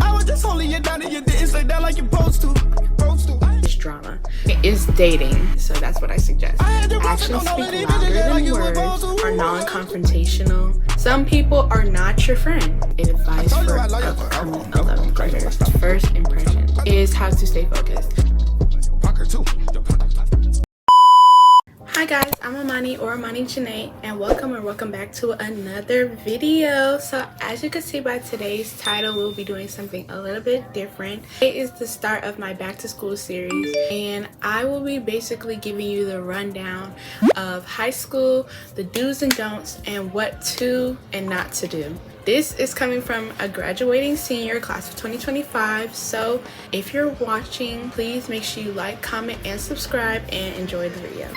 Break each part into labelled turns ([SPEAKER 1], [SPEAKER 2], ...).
[SPEAKER 1] I was just holding you down and you didn't say that like you're supposed to.
[SPEAKER 2] It's drama. It is dating, so that's what I suggest. Actions speak louder than words, are non-confrontational. Some people are not your friend. Advice for upcoming 11th graders. First impression is how to stay focused. Hi guys, I'm Amani or Amani Janae, and welcome back to another video. So as you can see by today's title, we'll be doing something a little bit different. It is the start of my back to school series, and I will be basically giving you the rundown of high school, the do's and don'ts, and what to and not to do. This is coming from a graduating senior class of 2025, so if you're watching, please make sure you like, comment, and subscribe, and enjoy the video.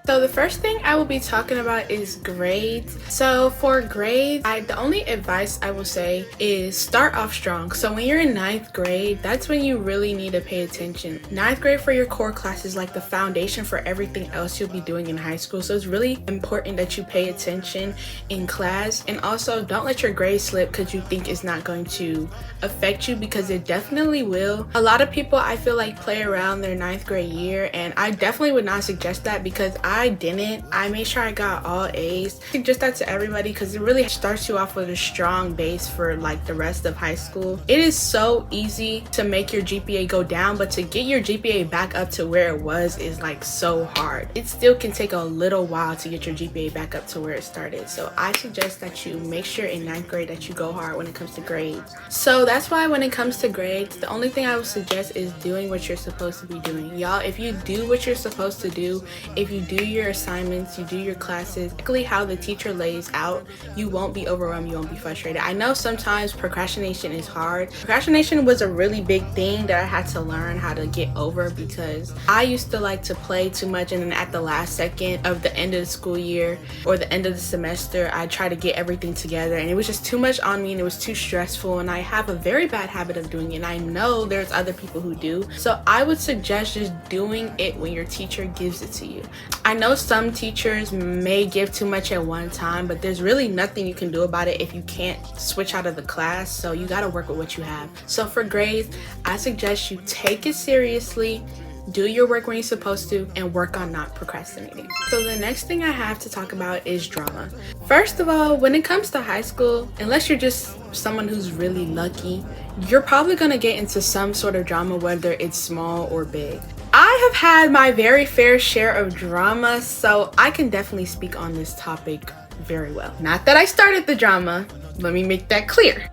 [SPEAKER 2] So the first thing I will be talking about is grades. So for grades, the only advice I will say is start off strong. So when you're in 9th grade, that's when you really need to pay attention. 9th grade for your core class is like the foundation for everything else you'll be doing in high school. So it's really important that you pay attention in class, and also don't let your grades slip because you think it's not going to affect you, because it definitely will. A lot of people, I feel like, play around their 9th grade year, and I definitely would not suggest that because I didn't. I made sure I got all A's. I suggest that to everybody because it really starts you off with a strong base for like the rest of high school. It is so easy to make your GPA go down, but to get your GPA back up to where it was is like so hard. It still can take a little while to get your GPA back up to where it started. So I suggest that you make sure in 9th grade that you go hard when it comes to grades. So that's why when it comes to grades, the only thing I would suggest is doing what you're supposed to be doing. Y'all, if you do what you're supposed to do, if you do your assignments, you do your classes exactly how the teacher lays out, you won't be overwhelmed, you won't be frustrated. I know sometimes procrastination is hard. Procrastination was a really big thing that I had to learn how to get over, because I used to like to play too much, and then at the last second of the end of the school year or the end of the semester, I try to get everything together, and it was just too much on me and it was too stressful, and I have a very bad habit of doing it, and I know there's other people who do. So I would suggest just doing it when your teacher gives it to you. I know some teachers may give too much at one time, but there's really nothing you can do about it if you can't switch out of the class, so you got to work with what you have. So for grades, I suggest you take it seriously, do your work when you're supposed to, and work on not procrastinating. So the next thing I have to talk about is drama. First of all, when it comes to high school, unless you're just someone who's really lucky, you're probably going to get into some sort of drama, whether it's small or big. I have had my very fair share of drama, so I can definitely speak on this topic very well. Not that I started the drama, let me make that clear.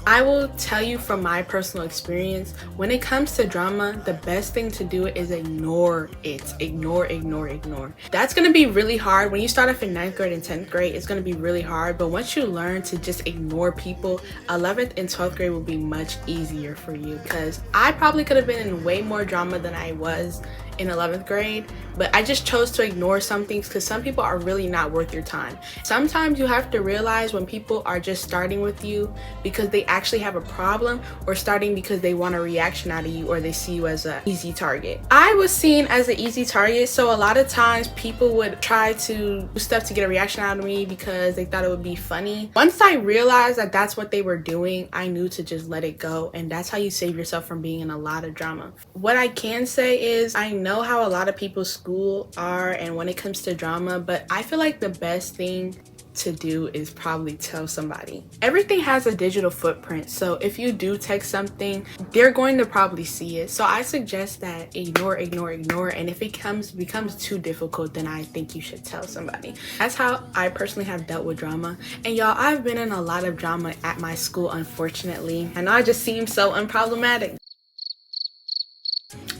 [SPEAKER 2] I will tell you from my personal experience, when it comes to drama, the best thing to do is ignore it. Ignore. That's going to be really hard. When you start off in 9th grade and 10th grade, it's going to be really hard. But once you learn to just ignore people, 11th and 12th grade will be much easier for you, because I probably could have been in way more drama than I was in 11th grade, but I just chose to ignore some things because some people are really not worth your time. Sometimes you have to realize when people are just starting with you because they actually have a problem, or starting because they want a reaction out of you, or they see you as an easy target. I was seen as an easy target, so a lot of times people would try to do stuff to get a reaction out of me because they thought it would be funny. Once I realized that that's what they were doing, I knew to just let it go, and that's how you save yourself from being in a lot of drama. What I can say is I know how a lot of people's school are and when it comes to drama, but I feel like the best thing to do is probably tell somebody. Everything has a digital footprint, so if you do text something, they're going to probably see it. So I suggest that ignore, and if it becomes too difficult, then I think you should tell somebody. That's how I personally have dealt with drama. And y'all, I've been in a lot of drama at my school, unfortunately. I know I just seem so unproblematic.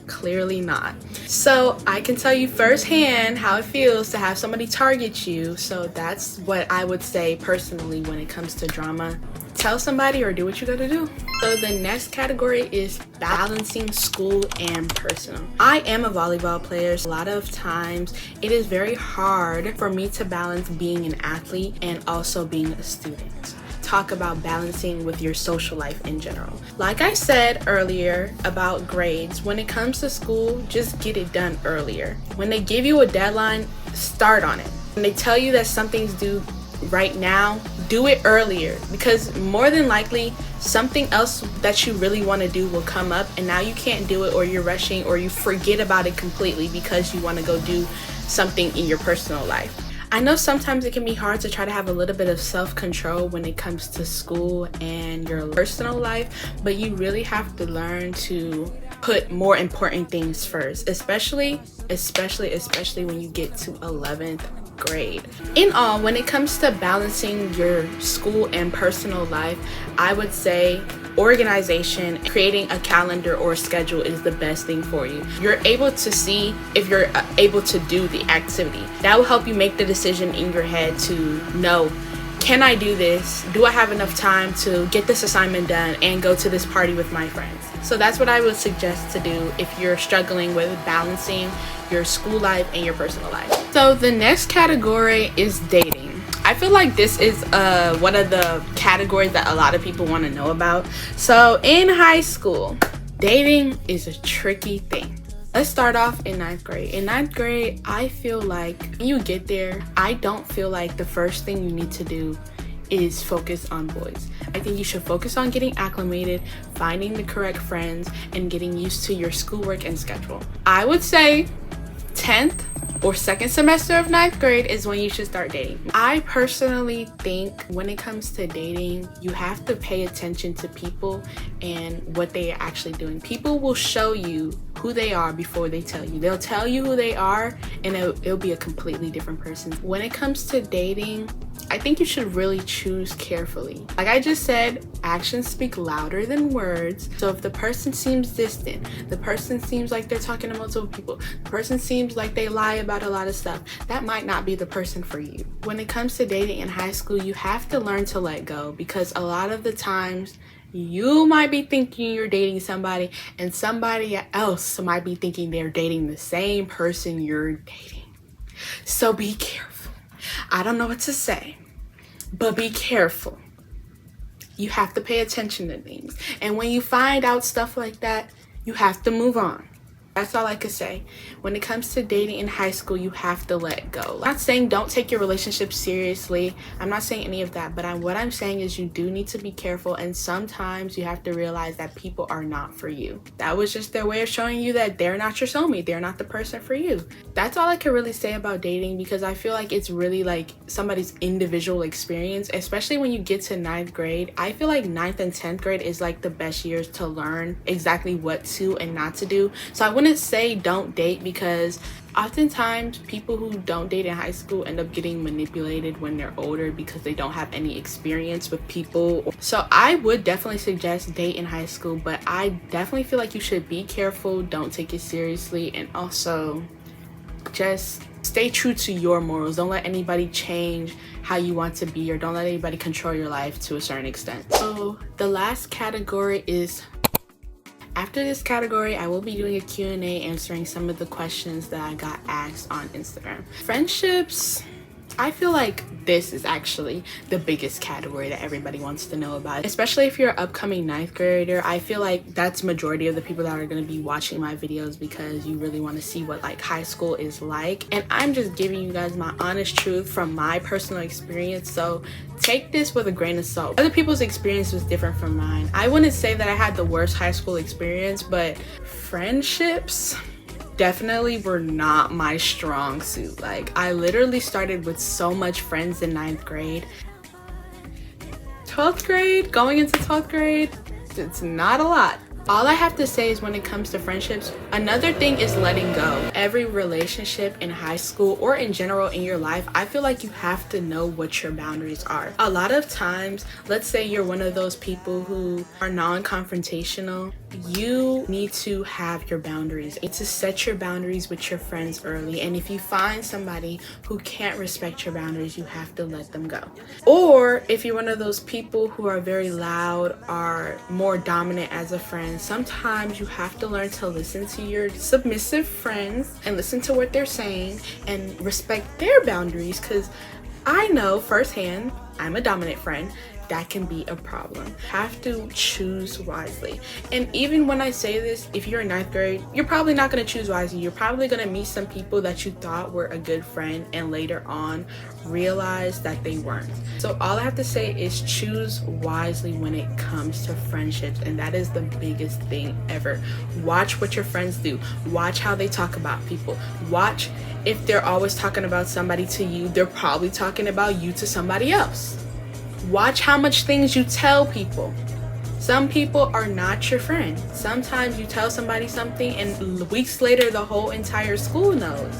[SPEAKER 2] Clearly not. So I can tell you firsthand how it feels to have somebody target you. So that's what I would say personally when it comes to drama. Tell somebody or do what you gotta do. So the next category is balancing school and personal. I am a volleyball player. So a lot of times it is very hard for me to balance being an athlete and also being a student. Talk about balancing with your social life in general. Like I said earlier about grades, when it comes to school, just get it done earlier. When they give you a deadline, start on it. When they tell you that something's due right now, do it earlier, because more than likely something else that you really want to do will come up and now you can't do it, or you're rushing, or you forget about it completely because you want to go do something in your personal life. I know sometimes it can be hard to try to have a little bit of self-control when it comes to school and your personal life, but you really have to learn to put more important things first, especially when you get to 11th grade. In all, when it comes to balancing your school and personal life, I would say organization, creating a calendar or a schedule is the best thing for you. You're able to see if you're able to do the activity. That will help you make the decision in your head to know, can I do this? Do I have enough time to get this assignment done and go to this party with my friends? So that's what I would suggest to do if you're struggling with balancing your school life and your personal life. So the next category is dating. I feel like this is one of the categories that a lot of people want to know about. So in high school, dating is a tricky thing. Let's start off in 9th grade. In 9th grade, I feel like when you get there, I don't feel like the first thing you need to do is focus on boys. I think you should focus on getting acclimated, finding the correct friends, and getting used to your schoolwork and schedule. I would say 10th or second semester of 9th grade is when you should start dating. I personally think when it comes to dating, you have to pay attention to people and what they are actually doing. People will show you who they are before they tell you. They'll tell you who they are and it'll be a completely different person. When it comes to dating, I think you should really choose carefully. Like I just said, actions speak louder than words. So if the person seems distant, the person seems like they're talking to multiple people, the person seems like they lie about a lot of stuff, that might not be the person for you. When it comes to dating in high school, you have to learn to let go, because a lot of the times you might be thinking you're dating somebody and somebody else might be thinking they're dating the same person you're dating. So be careful. I don't know what to say, but be careful. You have to pay attention to things. And when you find out stuff like that, you have to move on. That's all I could say. When it comes to dating in high school, you have to let go. I'm not saying don't take your relationship seriously. I'm not saying any of that. But what I'm saying is you do need to be careful. And sometimes you have to realize that people are not for you. That was just their way of showing you that they're not your soulmate. They're not the person for you. That's all I can really say about dating, because I feel like it's really like somebody's individual experience, especially when you get to 9th grade. I feel like 9th and 10th grade is like the best years to learn exactly what to and not to do. So I wouldn't say don't date, because oftentimes people who don't date in high school end up getting manipulated when they're older because they don't have any experience with people. So I would definitely suggest date in high school, but I definitely feel like you should be careful, don't take it seriously, and also just stay true to your morals. Don't let anybody change how you want to be, or don't let anybody control your life to a certain extent. So the last category is, after this category, I will be doing a Q&A answering some of the questions that I got asked on Instagram. Friendships, I feel like this is actually the biggest category that everybody wants to know about, especially if you're an upcoming 9th grader. I feel like that's majority of the people that are going to be watching my videos, because you really want to see what like high school is like. And I'm just giving you guys my honest truth from my personal experience. So take this with a grain of salt. Other people's experience was different from mine. I wouldn't say that I had the worst high school experience, but friendships definitely were not my strong suit. Like I literally started with so much friends in 9th grade. 12th grade, going into 12th grade, it's not a lot. All I have to say is when it comes to friendships, another thing is letting go. Every relationship in high school or in general in your life, I feel like you have to know what your boundaries are. A lot of times, let's say you're one of those people who are non-confrontational, you need to have your boundaries. You need to set your boundaries with your friends early. And if you find somebody who can't respect your boundaries, you have to let them go. Or if you're one of those people who are very loud, are more dominant as a friend, sometimes you have to learn to listen to your submissive friends and listen to what they're saying and respect their boundaries. Because I know firsthand, I'm a dominant friend. that can be a problem. Have to choose wisely. And even when I say this, if you're in ninth grade, you're probably not going to choose wisely. You're probably going to meet some people that you thought were a good friend and later on realize that they weren't. So all I have to say is choose wisely when it comes to friendships, and that is the biggest thing ever. Watch what your friends do. Watch how they talk about people. Watch if they're always talking about somebody to you, they're probably talking about you to somebody else. Watch how much things you tell people. Some people are not your friend. Sometimes you tell somebody something and weeks later the whole entire school knows.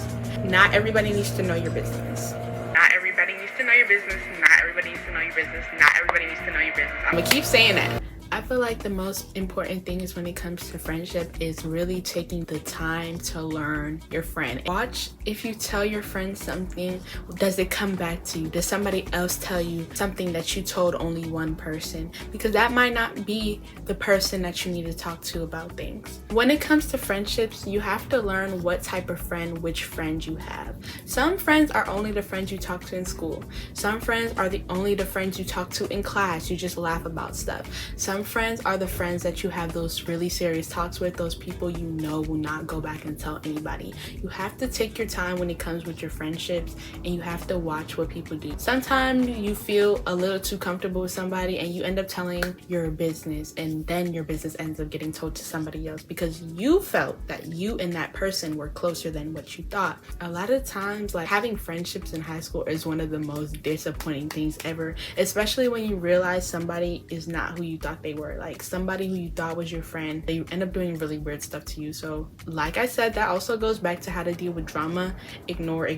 [SPEAKER 2] Not everybody needs to know your business. Not everybody needs to know your business. Not everybody needs to know your business. Not everybody needs to know your business. I'm gonna keep saying that. I feel like the most important thing is when it comes to friendship is really taking the time to learn your friend. Watch if you tell your friend something, does it come back to you? Does somebody else tell you something that you told only one person? Because that might not be the person that you need to talk to about things. When it comes to friendships, you have to learn what type of friend, which friend you have. Some friends are only the friends you talk to in school. Some friends are only the friends you talk to in class. You just laugh about stuff. Some friends are the friends that you have those really serious talks with, those people you know will not go back and tell anybody. You have to take your time when it comes with your friendships, and you have to watch what people do. Sometimes you feel a little too comfortable with somebody and you end up telling your business, and then your business ends up getting told to somebody else because you felt that you and that person were closer than what you thought. A lot of times, like, having friendships in high school is one of the most disappointing things ever, especially when you realize somebody is not who you thought they were. Like, somebody who you thought was your friend, they end up doing really weird stuff to you. So like I said, that also goes back to how to deal with drama. Ignore.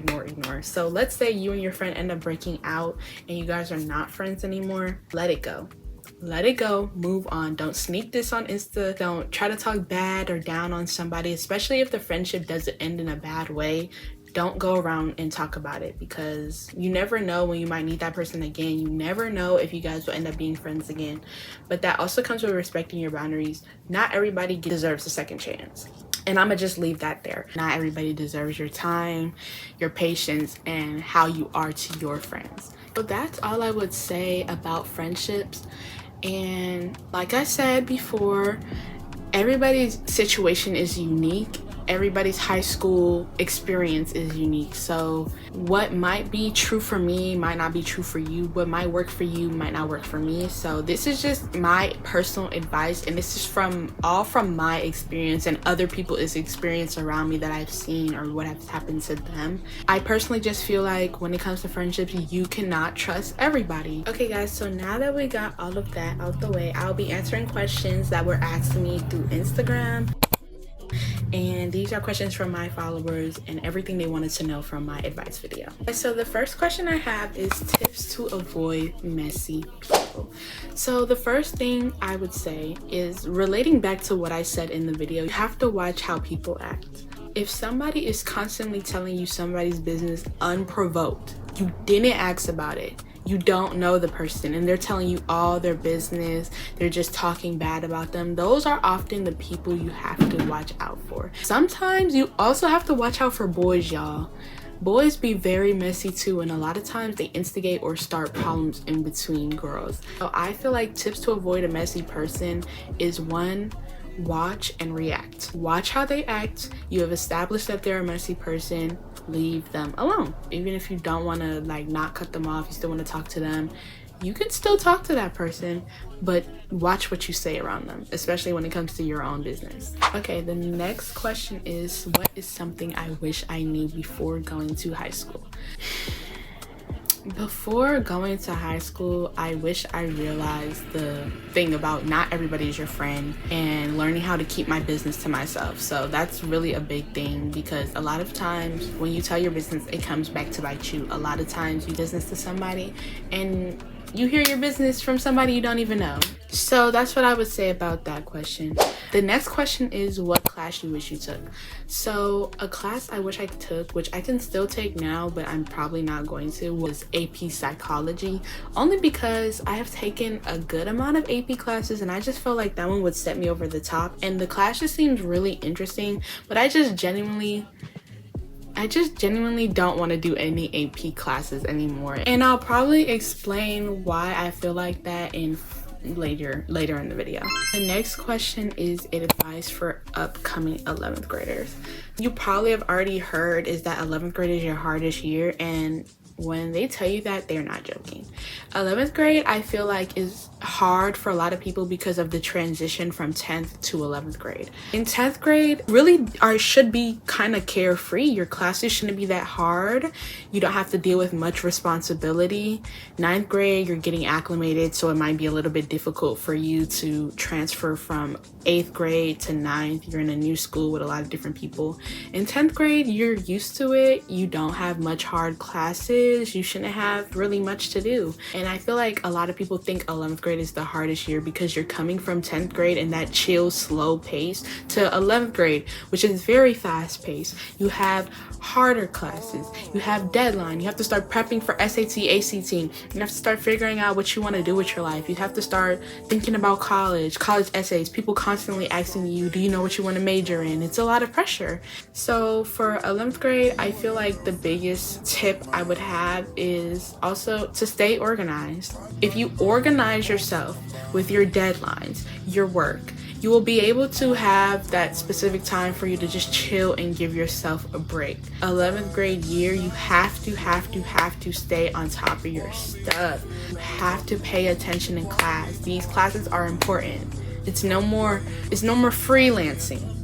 [SPEAKER 2] So let's say you and your friend end up breaking out and you guys are not friends anymore. Let it go. Move on. Don't sneak this on Insta. Don't try to talk bad or down on somebody, especially if the friendship doesn't end in a bad way. Don't go around and talk about it, because you never know when you might need that person again. You never know if you guys will end up being friends again. But that also comes with respecting your boundaries. Not everybody deserves a second chance. And I'm gonna just leave that there. Not everybody deserves your time, your patience, and how you are to your friends. So that's all I would say about friendships. And like I said before, everybody's situation is unique. Everybody's high school experience is unique. So what might be true for me might not be true for you. What might work for you might not work for me. So this is just my personal advice, and this is from my experience and other people's experience around me that I've seen or what has happened to them. I personally just feel like when it comes to friendships, you cannot trust everybody. Okay guys, so now that we got all of that out the way, I'll be answering questions that were asked to me through Instagram. And these are questions from my followers and everything they wanted to know from my advice video. So the first question I have is tips to avoid messy people. So the first thing I would say is, relating back to what I said in the video, you have to watch how people act. If somebody is constantly telling you somebody's business unprovoked, you didn't ask about it, you don't know the person, and they're telling you all their business, they're just talking bad about them, those are often the people you have to watch out for. Sometimes you also have to watch out for boys, y'all. Boys be very messy too, and a lot of times they instigate or start problems in between girls. So I feel like tips to avoid a messy person is, 1, watch and react. Watch how they act. You have established that they're a messy person, leave them alone. Even if you don't want to not cut them off, you still want to talk to them, you can still talk to that person, but watch what you say around them, especially when it comes to your own business. Okay, the next question is, what is something I wish I knew before going to high school? Before going to high school, I wish I realized the thing about not everybody is your friend, and learning how to keep my business to myself. So that's really a big thing, because a lot of times when you tell your business, it comes back to bite you. A lot of times you business to somebody and you hear your business from somebody you don't even know. So that's what I would say about that question. The next question is, what class you wish you took? So a class I wish I took, which I can still take now, but I'm probably not going to, was AP Psychology. Only because I have taken a good amount of AP classes and I just felt like that one would set me over the top. And the class just seems really interesting, but I I just genuinely don't want to do any AP classes anymore. And I'll probably explain why I feel like that in later in the video. The next question is advice for upcoming 11th graders. You probably have already heard is that 11th grade is your hardest year, and when they tell you that, they're not joking. 11th grade, I feel like, is hard for a lot of people because of the transition from 10th to 11th grade. In 10th grade, really should be kind of carefree. Your classes shouldn't be that hard. You don't have to deal with much responsibility. 9th grade, you're getting acclimated, so it might be a little bit difficult for you to transfer from 8th grade to 9th. You're in a new school with a lot of different people. In 10th grade, you're used to it. You don't have much hard classes. You shouldn't have really much to do. And I feel like a lot of people think 11th grade is the hardest year because you're coming from 10th grade and that chill, slow pace to 11th grade, which is very fast paced. You have harder classes. You have deadline. You have to start prepping for SAT, ACT. You have to start figuring out what you want to do with your life. You have to start thinking about college essays. People constantly asking you, do you know what you want to major in? It's a lot of pressure. So for 11th grade, I feel like the biggest tip I would have is also to stay organized. If you organize yourself with your deadlines, your work, you will be able to have that specific time for you to just chill and give yourself a break. 11th grade year, you have to stay on top of your stuff. You have to pay attention in class. These classes are important. It's no more freelancing.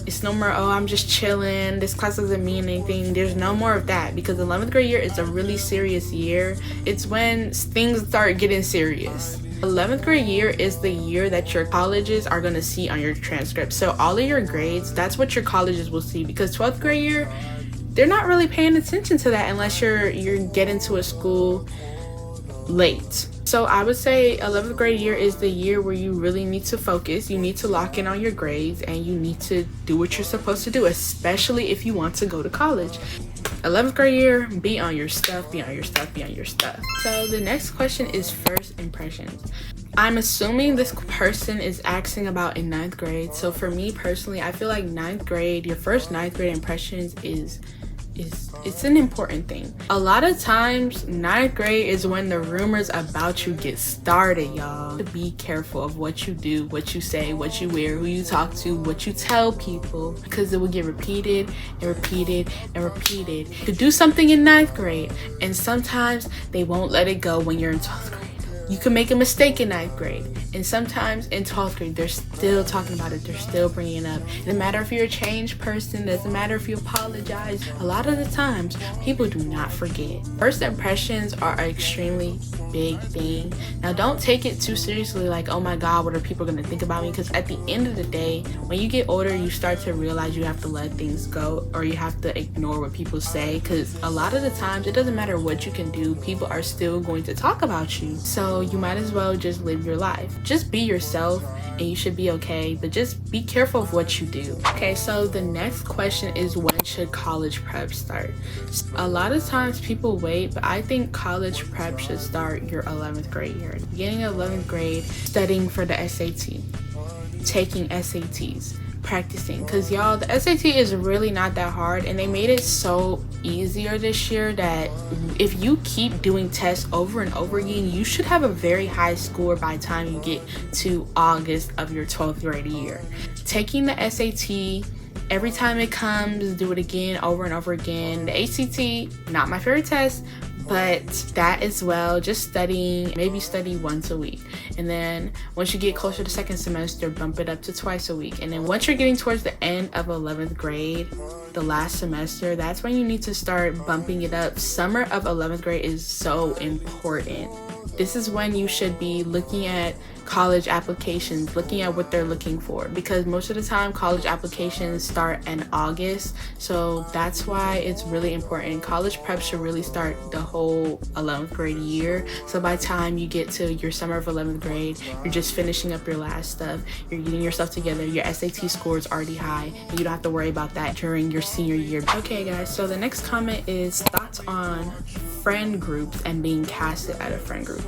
[SPEAKER 2] It's no more, oh, I'm just chilling, this class doesn't mean anything. There's no more of that, because 11th grade year is a really serious year. It's when things start getting serious. 11th grade year is the year that your colleges are going to see on your transcript. So all of your grades, that's what your colleges will see, because 12th grade year, they're not really paying attention to that unless you're getting to a school late. So I would say 11th grade year is the year where you really need to focus. You need to lock in on your grades and you need to do what you're supposed to do, especially if you want to go to college. 11th grade year, be on your stuff. So the next question is first impressions. I'm assuming this person is asking about in 9th grade. So for me personally, I feel like 9th grade, your first 9th grade impressions it's an important thing. A lot of times 9th grade is when the rumors about you get started, y'all. Be careful of what you do, what you say, what you wear, who you talk to, what you tell people, because it will get repeated and repeated and repeated. You do something in 9th grade and sometimes they won't let it go when you're in 12th grade. You can make a mistake in 9th grade, and sometimes in 12th grade, they're still talking about it. They're still bringing it up. It doesn't matter if you're a changed person. It doesn't matter if you apologize. A lot of the times, people do not forget. First impressions are an extremely big thing. Now, don't take it too seriously, like, oh my God, what are people going to think about me? Because at the end of the day, when you get older, you start to realize you have to let things go, or you have to ignore what people say. Because a lot of the times, it doesn't matter what you can do. People are still going to talk about you. So you might as well just live your life. Just be yourself and you should be okay, but just be careful of what you do. Okay, so the next question is, when should college prep start? A lot of times people wait, but I think college prep should start your 11th grade year. Beginning of 11th grade, studying for the SAT, taking SATs, practicing, because y'all, the SAT is really not that hard, and they made it so easier this year that if you keep doing tests over and over again, you should have a very high score by the time you get to August of your 12th grade year. Taking the SAT, every time it comes, do it again, over and over again. The ACT, not my favorite test, but that as well, just studying, maybe study once a week. And then once you get closer to second semester, bump it up to twice a week. And then once you're getting towards the end of 11th grade, the last semester, that's when you need to start bumping it up. Summer of 11th grade is so important. This is when you should be looking at college applications, looking at what they're looking for, because most of the time college applications start in August. So that's why it's really important. College prep should really start the whole 11th grade year. So by the time you get to your summer of 11th grade, you're just finishing up your last stuff, you're getting yourself together, your SAT score is already high, and you don't have to worry about that during your senior year. Okay guys, so the next comment is thoughts on friend groups and being casted out of friend groups.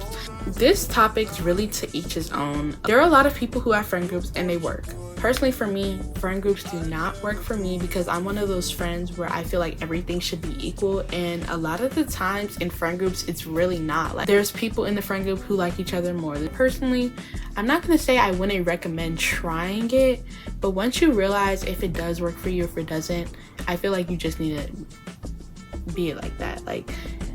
[SPEAKER 2] This topic's really to each his own. There are a lot of people who have friend groups and they work. Personally, for me, friend groups do not work for me because I'm one of those friends where I feel like everything should be equal, and a lot of the times in friend groups it's really not. Like, there's people in the friend group who like each other more. Personally, I'm not gonna say I wouldn't recommend trying it, but once you realize if it does work for you, if it doesn't, I feel like you just need to be it like that. Like,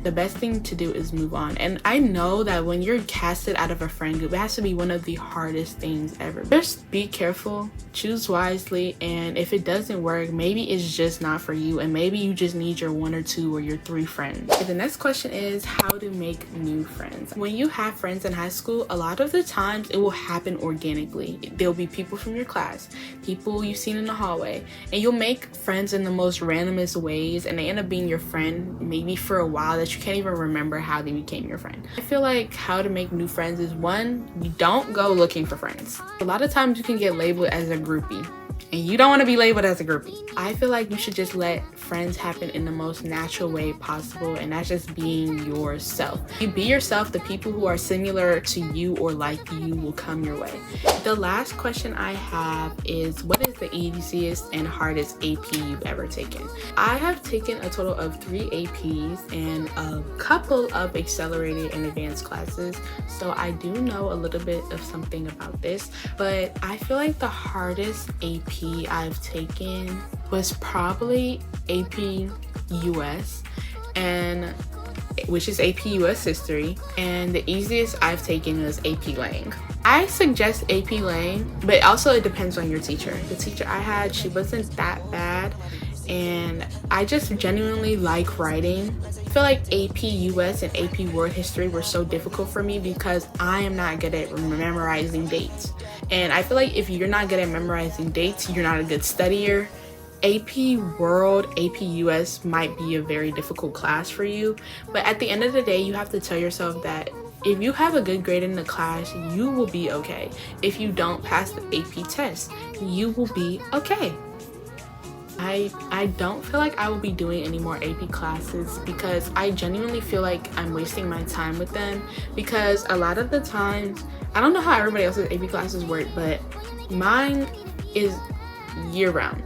[SPEAKER 2] the best thing to do is move on. And I know that when you're casted out of a friend group, it has to be one of the hardest things ever. Just be careful, choose wisely, and if it doesn't work, maybe it's just not for you, and maybe you just need your 1 or 2 or your 3 friends. Okay, the next question is how to make new friends. When you have friends in high school, a lot of the times it will happen organically. There'll be people from your class, people you've seen in the hallway, and you'll make friends in the most randomest ways, and they end up being your friend maybe for a while that you can't even remember how they became your friend. I feel like how to make new friends is, 1, you don't go looking for friends. A lot of times you can get labeled as a groupie, and you don't want to be labeled as a groupie. I feel like you should just let friends happen in the most natural way possible, and that's just being yourself. You be yourself, the people who are similar to you or like you will come your way. The last question I have is, what is the easiest and hardest AP you've ever taken? I have taken a total of 3 APs and a couple of accelerated and advanced classes, so I do know a little bit of something about this, but I feel like the hardest AP I've taken was probably AP US, and which is AP US History, and the easiest I've taken was AP Lang. I suggest AP Lang, but also it depends on your teacher. The teacher I had, she wasn't that bad, and I just genuinely like writing. I feel like AP US and AP World History were so difficult for me because I am not good at memorizing dates. And I feel like if you're not good at memorizing dates, you're not a good studier. AP World, AP US might be a very difficult class for you, but at the end of the day, you have to tell yourself that if you have a good grade in the class, you will be okay. If you don't pass the AP test, you will be okay. I don't feel like I will be doing any more AP classes because I genuinely feel like I'm wasting my time with them, because a lot of the times, I don't know how everybody else's AP classes work, but mine is year-round.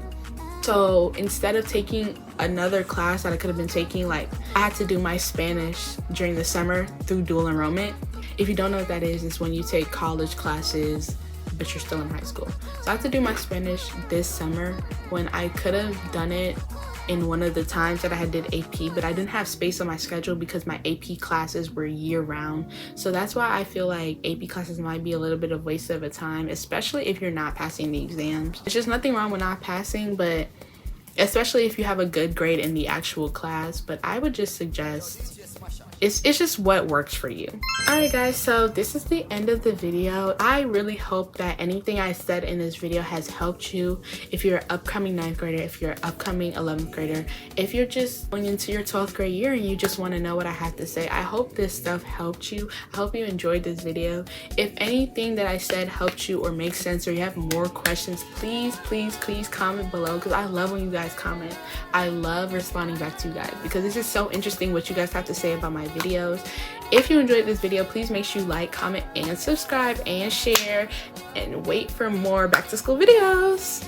[SPEAKER 2] So instead of taking another class that I could have been taking, like I had to do my Spanish during the summer through dual enrollment. If you don't know what that is, it's when you take college classes but you're still in high school. So I had to do my Spanish this summer when I could have done it in one of the times that I had did AP, but I didn't have space on my schedule because my AP classes were year-round. So that's why I feel like AP classes might be a little bit of waste of a time, especially if you're not passing the exams. There's just nothing wrong with not passing, but especially if you have a good grade in the actual class. But I would just suggest it's just what works for you. Alright guys, so this is the end of the video. I really hope that anything I said in this video has helped you. If you're an upcoming 9th grader, if you're an upcoming 11th grader, if you're just going into your 12th grade year and you just want to know what I have to say, I hope this stuff helped you. I hope you enjoyed this video. If anything that I said helped you or makes sense, or you have more questions, please comment below, because I love when you guys comment. I love responding back to you guys because this is so interesting what you guys have to say about my videos. If you enjoyed this video, please make sure you like, comment, and subscribe, and share, and wait for more back to school videos.